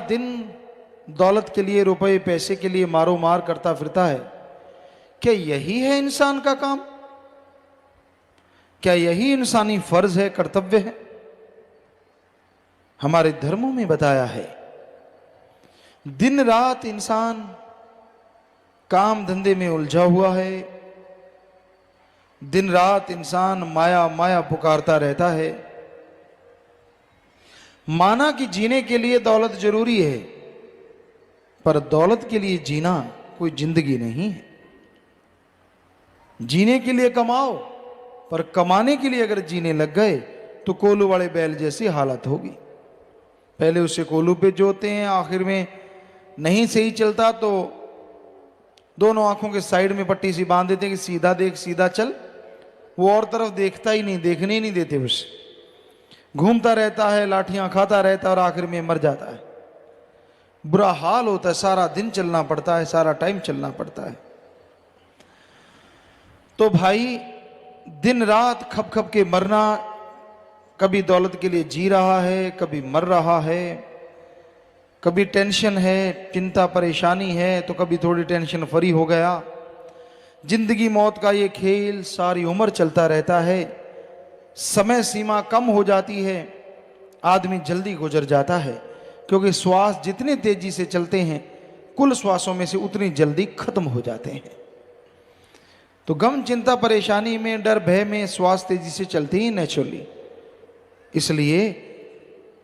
दिन दौलत के लिए, रुपए पैसे के लिए मारो मार करता फिरता है, क्या यही है इंसान का काम? क्या यही इंसानी फर्ज है, कर्तव्य है? हमारे धर्मों में बताया है, दिन रात इंसान काम धंधे में उलझा हुआ है, दिन रात इंसान माया माया पुकारता रहता है। माना कि जीने के लिए दौलत जरूरी है, पर दौलत के लिए जीना कोई जिंदगी नहीं है। जीने के लिए कमाओ, पर कमाने के लिए अगर जीने लग गए तो कोल्हू वाले बैल जैसी हालत होगी। पहले उसे कोल्हू पे जोते हैं, आखिर में नहीं सही चलता तो दोनों आंखों के साइड में पट्टी सी बांध देते हैं कि सीधा देख सीधा चल। वो और तरफ देखता ही नहीं, देखने ही नहीं देते उसे, घूमता रहता है, लाठियां खाता रहता है और आखिर में मर जाता है। बुरा हाल होता है, सारा दिन चलना पड़ता है, सारा टाइम चलना पड़ता है। तो भाई दिन रात खप खप के मरना, कभी दौलत के लिए जी रहा है, कभी मर रहा है, कभी टेंशन है, चिंता परेशानी है, तो कभी थोड़ी टेंशन फ्री हो गया। जिंदगी मौत का ये खेल सारी उम्र चलता रहता है। समय सीमा कम हो जाती है, आदमी जल्दी गुजर जाता है, क्योंकि श्वास जितने तेजी से चलते हैं कुल श्वासों में से उतनी जल्दी खत्म हो जाते हैं। तो गम चिंता परेशानी में, डर भय में श्वास तेजी से चलती ही नेचुरली। इसलिए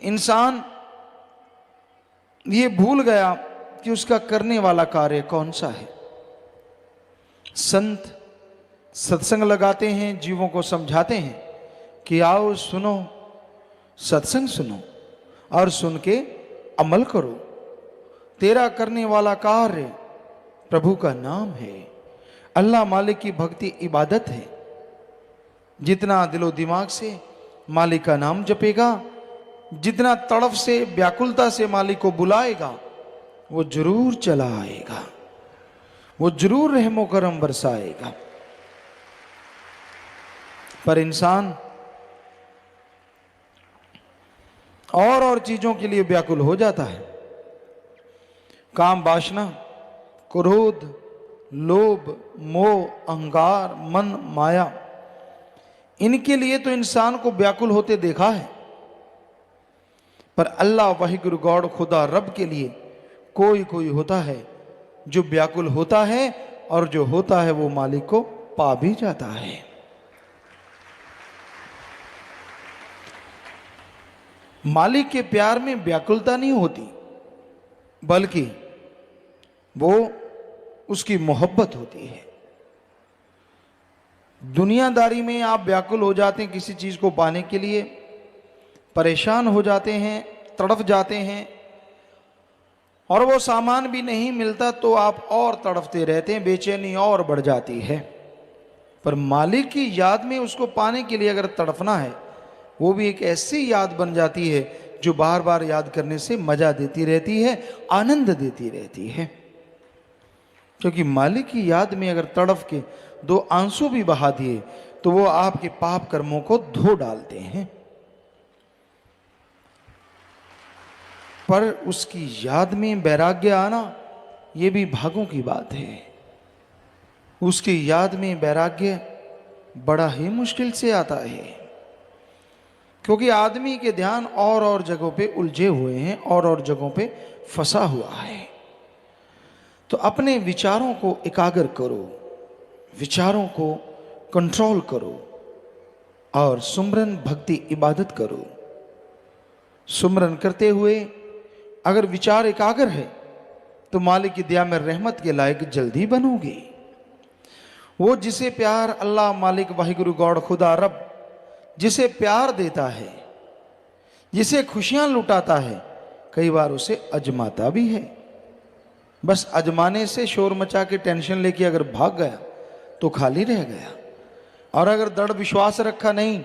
इंसान ये भूल गया कि उसका करने वाला कार्य कौन सा है। संत सत्संग लगाते हैं, जीवों को समझाते हैं कि आओ सुनो, सत्संग सुनो और सुन के अमल करो। तेरा करने वाला कार्य प्रभु का नाम है, अल्लाह मालिक की भक्ति इबादत है। जितना दिलो दिमाग से मालिक का नाम जपेगा, जितना तड़फ से व्याकुलता से मालिक को बुलाएगा, वो जरूर चला आएगा, वो जरूर रहमो करम बरसाएगा। पर इंसान और चीजों के लिए व्याकुल हो जाता है। काम वासना, क्रोध, लोभ, मोह, अहंकार, मन, माया, इनके लिए तो इंसान को व्याकुल होते देखा है। पर अल्लाह वाहिगुरु गॉड खुदा रब के लिए कोई कोई होता है जो व्याकुल होता है, और जो होता है वो मालिक को पा भी जाता है। मालिक के प्यार में व्याकुलता नहीं होती, बल्कि वो उसकी मोहब्बत होती है। दुनियादारी में आप व्याकुल हो जाते हैं, किसी चीज को पाने के लिए परेशान हो जाते हैं, तड़फ जाते हैं, और वो सामान भी नहीं मिलता तो आप और तड़फते रहते हैं, बेचैनी और बढ़ जाती है। पर मालिक की याद में उसको पाने के लिए अगर तड़फना है, वो भी एक ऐसी याद बन जाती है जो बार बार याद करने से मजा देती रहती है, आनंद देती रहती है। क्योंकि मालिक की याद में अगर तड़फ के दो आंसू भी बहा दिए तो वो आपके पाप कर्मों को धो डालते हैं। पर उसकी याद में वैराग्य आना ये भी भागों की बात है। उसकी याद में वैराग्य बड़ा ही मुश्किल से आता है, क्योंकि आदमी के ध्यान और जगहों पे उलझे हुए हैं, और जगहों पे फंसा हुआ है। तो अपने विचारों को एकाग्र करो, विचारों को कंट्रोल करो और सुमरन भक्ति इबादत करो। सुमरन करते हुए अगर विचार एकाग्र है तो मालिक की दया में रहमत के लायक जल्दी बनोगे। वो जिसे प्यार अल्लाह मालिक वाहिगुरु गॉड खुदा रब जिसे प्यार देता है, जिसे खुशियां लुटाता है, कई बार उसे अजमाता भी है। बस अजमाने से शोर मचा के टेंशन लेके अगर भाग गया तो खाली रह गया, और अगर दृढ़ विश्वास रखा नहीं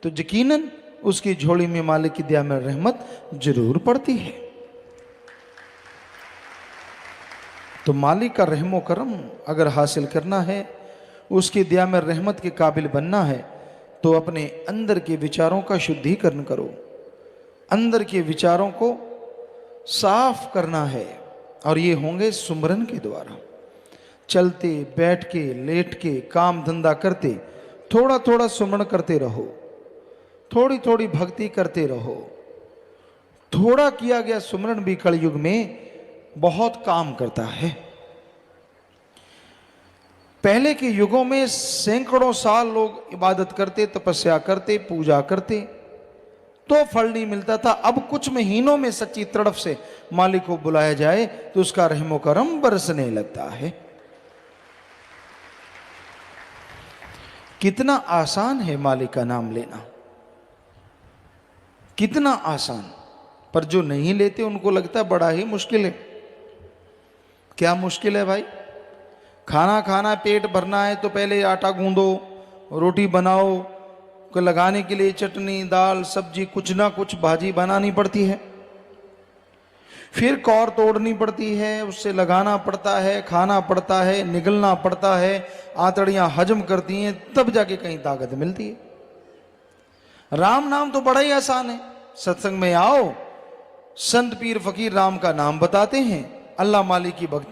तो यकीनन उसकी झोली में मालिक की दया में रहमत जरूर पड़ती है। तो मालिक का रहमो करम अगर हासिल करना है, उसकी दया में रहमत के काबिल बनना है, तो अपने अंदर के विचारों का शुद्धिकरण करो। अंदर के विचारों को साफ करना है, और ये होंगे सुमरन के द्वारा। चलते, बैठ के, लेट के, काम धंधा करते थोड़ा थोड़ा सुमरन करते रहो, थोड़ी थोड़ी भक्ति करते रहो। थोड़ा किया गया सुमरन भी कलयुग में बहुत काम करता है। पहले के युगों में सैकड़ों साल लोग इबादत करते, तपस्या करते, पूजा करते, तो फल नहीं मिलता था। अब कुछ महीनों में सच्ची तड़फ से मालिक को बुलाया जाए तो उसका रहमो करम बरसने लगता है। कितना आसान है मालिक का नाम लेना, कितना आसान। पर जो नहीं लेते उनको लगता है बड़ा ही मुश्किल है। क्या मुश्किल है भाई? खाना खाना, पेट भरना है तो पहले आटा गूंदो, रोटी बनाओ, को लगाने के लिए चटनी, दाल, सब्जी, कुछ ना कुछ भाजी बनानी पड़ती है, फिर कौर तोड़नी पड़ती है, उससे लगाना पड़ता है, खाना पड़ता है, निगलना पड़ता है, आंतड़ियां हजम करती हैं, तब जाके कहीं ताकत मिलती है। राम नाम तो बड़ा ही आसान है। सत्संग में आओ, संत पीर फकीर राम का नाम बताते हैं, अल्लाह मालिक की भक्त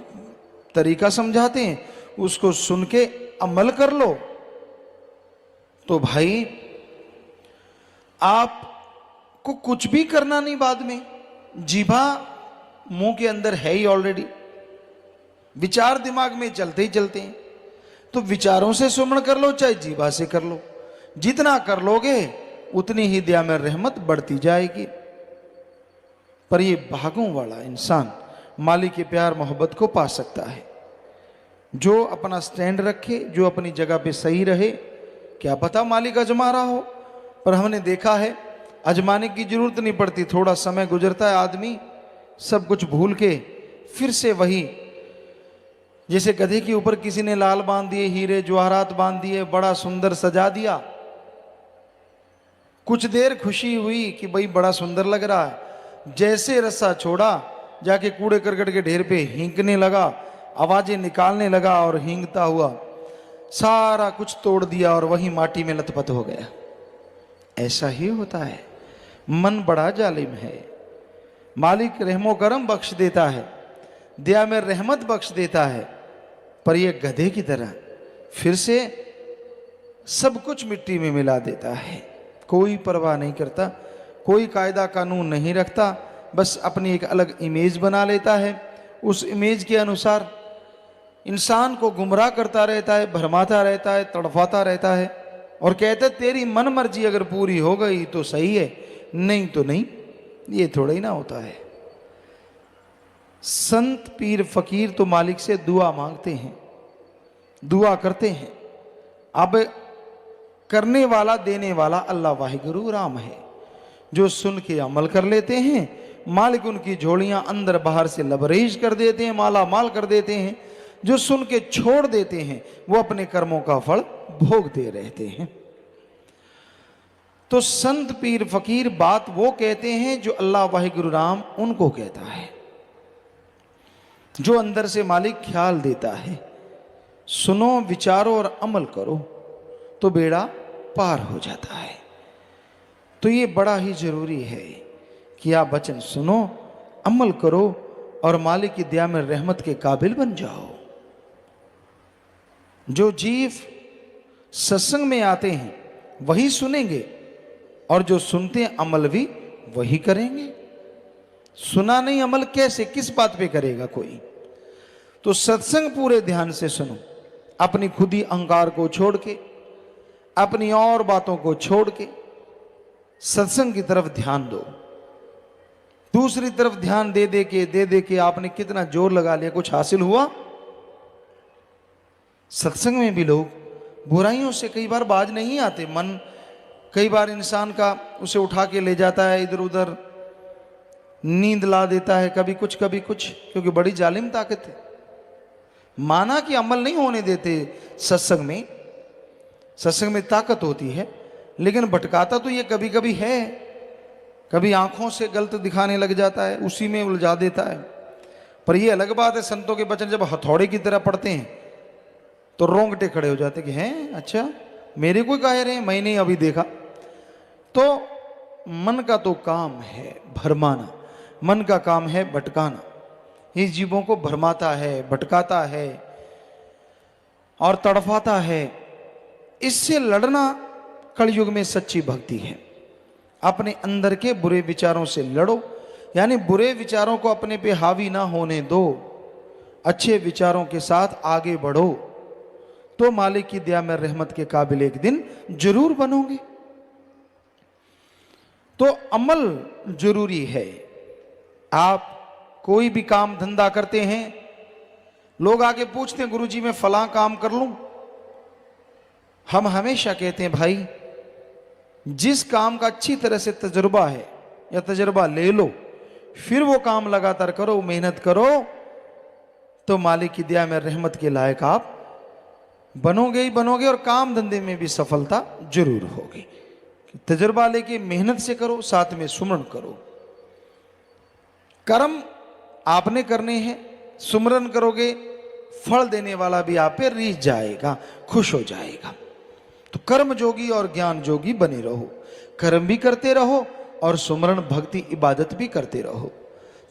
तरीका समझाते हैं, उसको सुन के अमल कर लो तो भाई आपको कुछ भी करना नहीं। बाद में जीभा मुंह के अंदर है ही ऑलरेडी, विचार दिमाग में चलते ही चलते हैं, तो विचारों से सुमरण कर लो चाहे जीभा से कर लो। जितना कर लोगे उतनी ही दया में रहमत बढ़ती जाएगी। पर ये भागों वाला इंसान मालिक के प्यार मोहब्बत को पा सकता है जो अपना स्टैंड रखे, जो अपनी जगह पे सही रहे। क्या पता मालिक अजमा रहा हो, पर हमने देखा है अजमाने की जरूरत नहीं पड़ती। थोड़ा समय गुजरता है, आदमी सब कुछ भूल के फिर से वही, जैसे गधे के ऊपर किसी ने लाल बांध दिए, हीरे जवाहरात बांध दिए, बड़ा सुंदर सजा दिया, कुछ देर खुशी हुई कि भाई बड़ा सुंदर लग रहा है, जैसे रस्सा छोड़ा जाके कूड़े करकट के ढेर पे हींकने लगा, आवाजें निकालने लगा और हींगता हुआ सारा कुछ तोड़ दिया और वही माटी में लथपथ हो गया। ऐसा ही होता है, मन बड़ा जालिम है। मालिक रहमो करम बख्श देता है, दया में रहमत बख्श देता है, पर यह गधे की तरह फिर से सब कुछ मिट्टी में मिला देता है। कोई परवाह नहीं करता, कोई कायदा कानून नहीं रखता, बस अपनी एक अलग इमेज बना लेता है। उस इमेज के अनुसार इंसान को गुमराह करता रहता है, भरमाता रहता है, तड़फाता रहता है और कहता है तेरी मन मर्जी अगर पूरी हो गई तो सही है, नहीं तो नहीं। ये थोड़ा ही ना होता है। संत पीर फकीर तो मालिक से दुआ मांगते हैं, दुआ करते हैं। अब करने वाला, देने वाला अल्लाह वाहिगुरु राम है। जो सुन के अमल कर लेते हैं, मालिक उनकी झोलियां अंदर बाहर से लबरेज कर देते हैं, माला माल कर देते हैं। जो सुन के छोड़ देते हैं वो अपने कर्मों का फल भोगते रहते हैं। तो संत पीर फकीर बात वो कहते हैं जो अल्लाह वाहिगुरु राम उनको कहता है, जो अंदर से मालिक ख्याल देता है। सुनो, विचारो और अमल करो तो बेड़ा पार हो जाता है। तो ये बड़ा ही जरूरी है कि आप वचन सुनो, अमल करो और मालिक की दया में रहमत के काबिल बन जाओ। जो जीव सत्संग में आते हैं वही सुनेंगे और जो सुनते हैं अमल भी वही करेंगे। सुना नहीं अमल कैसे, किस बात पे करेगा कोई? तो सत्संग पूरे ध्यान से सुनो, अपनी खुदी अहंकार को छोड़ के, अपनी और बातों को छोड़ के सत्संग की तरफ ध्यान दो। दूसरी तरफ ध्यान दे दे के आपने कितना जोर लगा लिया, कुछ हासिल हुआ? सत्संग में भी लोग बुराइयों से कई बार बाज नहीं आते। मन कई बार इंसान का उसे उठा के ले जाता है, इधर उधर नींद ला देता है, कभी कुछ कभी कुछ, क्योंकि बड़ी जालिम ताकत है। माना कि अमल नहीं होने देते सत्संग में, सत्संग में ताकत होती है, लेकिन भटकाता तो ये कभी कभी है। कभी आंखों से गलत दिखाने लग जाता है, उसी में उलझा देता है। पर ये अलग बात है, संतों के वचन जब हथौड़े की तरह पड़ते हैं तो रोंगटे खड़े हो जाते कि हैं, अच्छा मेरे को कह रहे हैं, मैंने अभी देखा। तो मन का तो काम है भरमाना, मन का काम है भटकाना, ये जीवों को भरमाता है, भटकाता है और तड़फाता है। इससे लड़ना कलयुग में सच्ची भक्ति है। अपने अंदर के बुरे विचारों से लड़ो, यानी बुरे विचारों को अपने पे हावी ना होने दो, अच्छे विचारों के साथ आगे बढ़ो, तो मालिक की दया में रहमत के काबिल एक दिन जरूर बनोगे। तो अमल जरूरी है। आप कोई भी काम धंधा करते हैं, लोग आके पूछते हैं गुरुजी मैं फलां काम कर लूं, हम हमेशा कहते हैं भाई जिस काम का अच्छी तरह से तजुर्बा है या तजुर्बा ले लो, फिर वो काम लगातार करो, मेहनत करो, तो मालिक की दया में रहमत के लायक आप बनोगे ही बनोगे और काम धंधे में भी सफलता जरूर होगी। तजुर्बा लेके मेहनत से करो, साथ में सुमरन करो। कर्म आपने करने हैं, सुमरन करोगे, फल देने वाला भी आप पे रीझ जाएगा, खुश हो जाएगा। तो कर्म जोगी और ज्ञान जोगी बने रहो, कर्म भी करते रहो और सुमरन भक्ति इबादत भी करते रहो,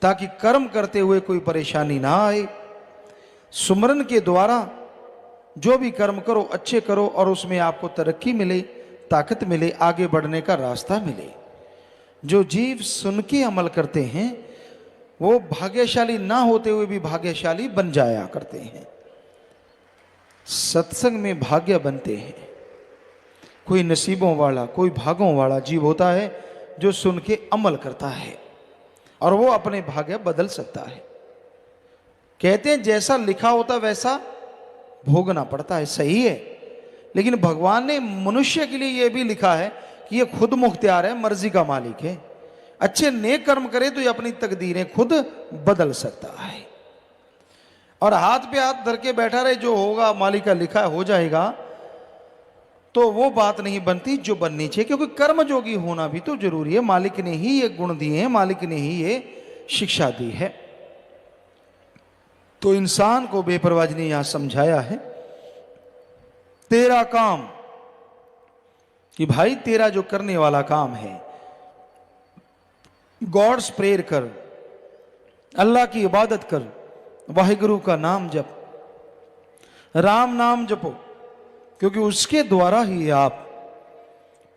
ताकि कर्म करते हुए कोई परेशानी ना आए। सुमरन के द्वारा जो भी कर्म करो अच्छे करो और उसमें आपको तरक्की मिले, ताकत मिले, आगे बढ़ने का रास्ता मिले। जो जीव सुन के अमल करते हैं वो भाग्यशाली ना होते हुए भी भाग्यशाली बन जाया करते हैं। सत्संग में भाग्य बनते हैं। कोई नसीबों वाला, कोई भागों वाला जीव होता है जो सुन के अमल करता है और वो अपने भाग्य बदल सकता है। कहते हैं जैसा लिखा होता वैसा भोगना पड़ता है, सही है, लेकिन भगवान ने मनुष्य के लिए यह भी लिखा है कि ये खुद मुख्तियार है, मर्जी का मालिक है। अच्छे नेक कर्म करे तो ये अपनी तकदीरें खुद बदल सकता है। और हाथ पे हाथ धर के बैठा रहे, जो होगा मालिक का लिखा हो जाएगा, तो वो बात नहीं बनती जो बननी चाहिए, क्योंकि कर्म जोगी होना भी तो जरूरी है। मालिक ने ही ये गुण दिए हैं, मालिक ने ही ये शिक्षा दी है। तो इंसान को बेपरवाह ने यहां समझाया है, तेरा काम, कि भाई तेरा जो करने वाला काम है, गॉड्स प्रेयर कर, अल्लाह की इबादत कर, वाहिगुरु का नाम जप, राम नाम जपो, क्योंकि उसके द्वारा ही आप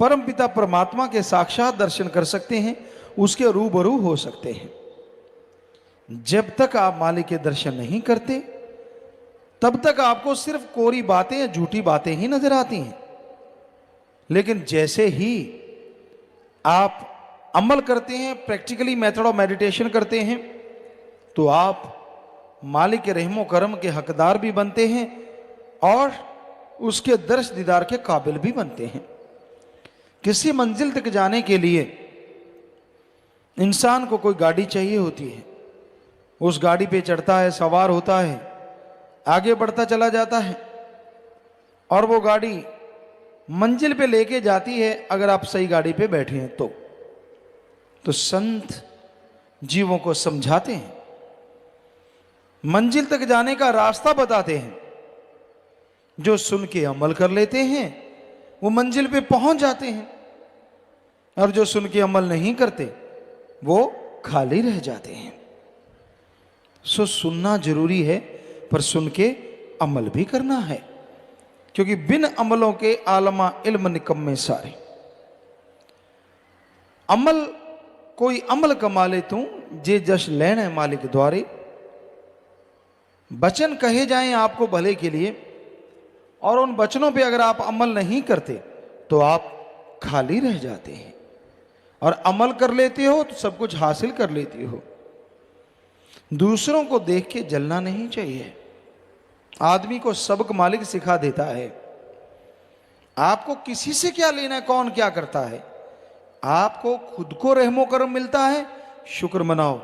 परमपिता परमात्मा के साक्षात दर्शन कर सकते हैं, उसके रूबरू हो सकते हैं। जब तक आप मालिक के दर्शन नहीं करते तब तक आपको सिर्फ कोरी बातें या झूठी बातें ही नजर आती हैं। लेकिन जैसे ही आप अमल करते हैं, प्रैक्टिकली मेथड ऑफ मेडिटेशन करते हैं, तो आप मालिक के रहमो करम के हकदार भी बनते हैं और उसके दर्श दीदार के काबिल भी बनते हैं। किसी मंजिल तक जाने के लिए इंसान को कोई गाड़ी चाहिए होती है, उस गाड़ी पे चढ़ता है, सवार होता है, आगे बढ़ता चला जाता है और वो गाड़ी मंजिल पे लेके जाती है, अगर आप सही गाड़ी पे बैठे हैं तो संत जीवों को समझाते हैं, मंजिल तक जाने का रास्ता बताते हैं। जो सुन के अमल कर लेते हैं वो मंजिल पे पहुंच जाते हैं, और जो सुन के अमल नहीं करते वो खाली रह जाते हैं। सो सुनना जरूरी है, पर सुन के अमल भी करना है, क्योंकि बिन अमलों के आलमा इल्म निकम्मे सारे। अमल कोई अमल कमा ले तू जे जश लेन है मालिक द्वारे। वचन कहे जाएं आपको भले के लिए, और उन वचनों पे अगर आप अमल नहीं करते तो आप खाली रह जाते हैं, और अमल कर लेते हो तो सब कुछ हासिल कर लेते हो। दूसरों को देख के जलना नहीं चाहिए। आदमी को सबक मालिक सिखा देता है। आपको किसी से क्या लेना है, कौन क्या करता है, आपको खुद को रहमो करम मिलता है, शुक्र मनाओ,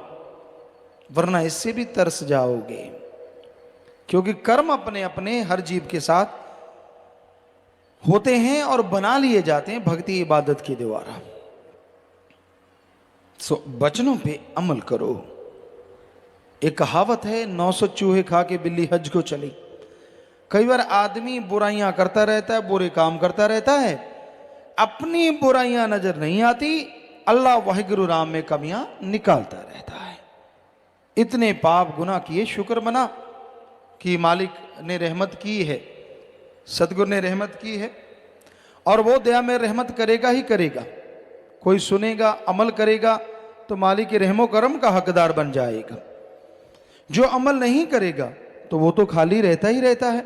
वरना इससे भी तरस जाओगे। क्योंकि कर्म अपने अपने हर जीव के साथ होते हैं और बना लिए जाते हैं भक्ति इबादत के द्वारा। सो वचनों पे अमल करो। एक कहावत है, 900 चूहे खा के बिल्ली हज को चली। कई बार आदमी बुराइयां करता रहता है, बुरे काम करता रहता है, अपनी बुराइयां नजर नहीं आती, अल्लाह वाहिगुरु राम में कमियां निकालता रहता है। इतने पाप गुनाह किए, शुक्र मना कि मालिक ने रहमत की है, सतगुरु ने रहमत की है, और वो दया में रहमत करेगा ही करेगा। कोई सुनेगा, अमल करेगा तो मालिक के रहमो करम का हकदार बन जाएगा। जो अमल नहीं करेगा तो वो तो खाली रहता ही रहता है।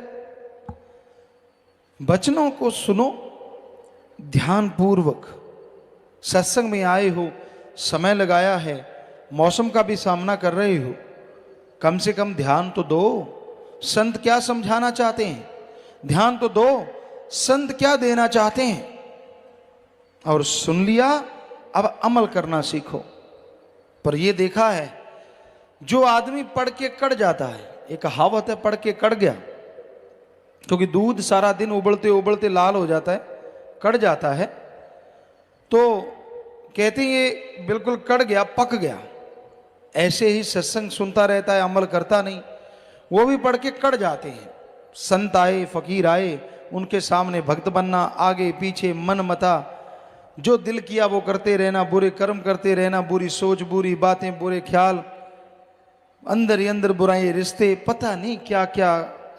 वचनों को सुनो ध्यान पूर्वक। सत्संग में आए हो, समय लगाया है, मौसम का भी सामना कर रहे हो, कम से कम ध्यान तो दो। संत क्या समझाना चाहते हैं, ध्यान तो दो। संत क्या देना चाहते हैं, और सुन लिया, अब अमल करना सीखो। पर ये देखा है, जो आदमी पढ़ के कड़ जाता है, एक कहावत है, पढ़ के कड़ गया, क्योंकि दूध सारा दिन उबलते उबलते लाल हो जाता है, कड़ जाता है, तो कहते हैं ये बिल्कुल कड़ गया, पक गया। ऐसे ही सत्संग सुनता रहता है, अमल करता नहीं, वो भी पढ़ के कड़ जाते हैं। संत आए, फकीर आए, उनके सामने भक्त बनना, आगे पीछे मन मता, जो दिल किया वो करते रहना, बुरे कर्म करते रहना, बुरी सोच, बुरी बातें, बुरे ख्याल, अंदर ही अंदर बुराई, रिश्ते, पता नहीं क्या क्या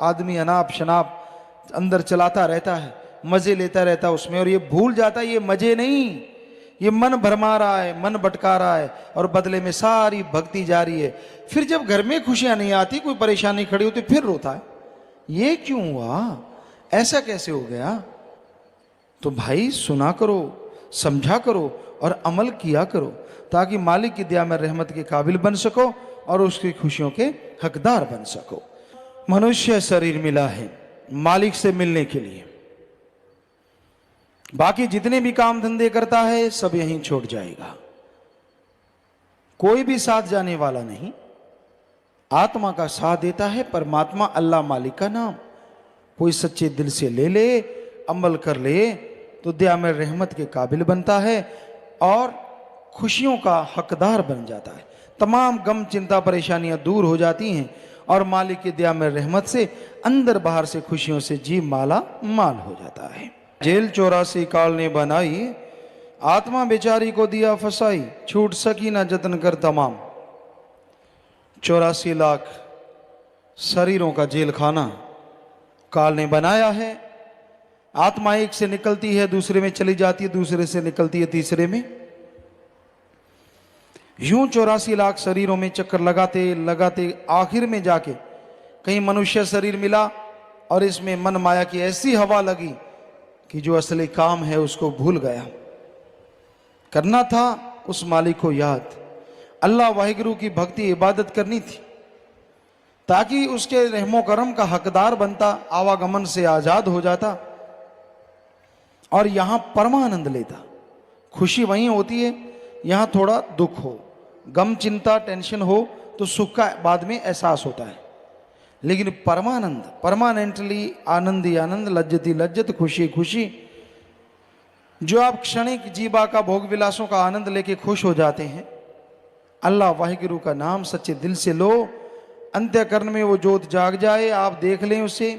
आदमी अनाप शनाप अंदर चलाता रहता है, मजे लेता रहता है उसमें, और ये भूल जाता है ये मजे नहीं, ये मन भरमा रहा है, मन भटका रहा है, और बदले में सारी भक्ति जारी है। फिर जब घर में खुशियां नहीं आती, कोई परेशानी खड़ी होती, फिर रोता है, ये क्यों हुआ, ऐसा कैसे हो गया। तो भाई सुना करो, समझा करो और अमल किया करो, ताकि मालिक की दया में रहमत के काबिल बन सको और उसकी खुशियों के हकदार बन सको। मनुष्य शरीर मिला है मालिक से मिलने के लिए, बाकी जितने भी काम धंधे करता है सब यहीं छोड़ जाएगा, कोई भी साथ जाने वाला नहीं। आत्मा का साथ देता है परमात्मा, अल्लाह मालिक का नाम। कोई सच्चे दिल से ले ले, अमल कर ले, तो दया में रहमत के काबिल बनता है और खुशियों का हकदार बन जाता है। तमाम गम चिंता परेशानियां दूर हो जाती हैं और मालिक की दया में रहमत से अंदर बाहर से खुशियों से जी माला माल हो जाता है। जेल 84 काल ने बनाई, आत्मा बेचारी को दिया फसाई, छूट सकी ना जतन कर तमाम। 84 लाख शरीरों का जेल खाना काल ने बनाया है। आत्मा एक से निकलती है, दूसरे में चली जाती है, दूसरे से निकलती है, तीसरे में। यूं 84 लाख शरीरों में चक्कर लगाते लगाते आखिर में जाके कहीं मनुष्य शरीर मिला, और इसमें मन माया की ऐसी हवा लगी कि जो असली काम है उसको भूल गया। करना था उस मालिक को याद, अल्लाह वाहिगुरु की भक्ति इबादत करनी थी, ताकि उसके रहमो करम का हकदार बनता, आवागमन से आजाद हो जाता और यहां परमानंद लेता। खुशी वहीं होती है, यहां थोड़ा दुख हो, गम चिंता टेंशन हो तो सुख का बाद में एहसास होता है, लेकिन परमानंद, परमानेंटली आनंद ही आनंद, लज्जत ही लज्जत, खुशी खुशी, जो आप क्षणिक जीवा का भोग विलासों का आनंद लेके खुश हो जाते हैं, अल्लाह वाहिगुरु का नाम सच्चे दिल से लो, अंत्यकरण में वो जोत जाग जाए, आप देख लें उसे।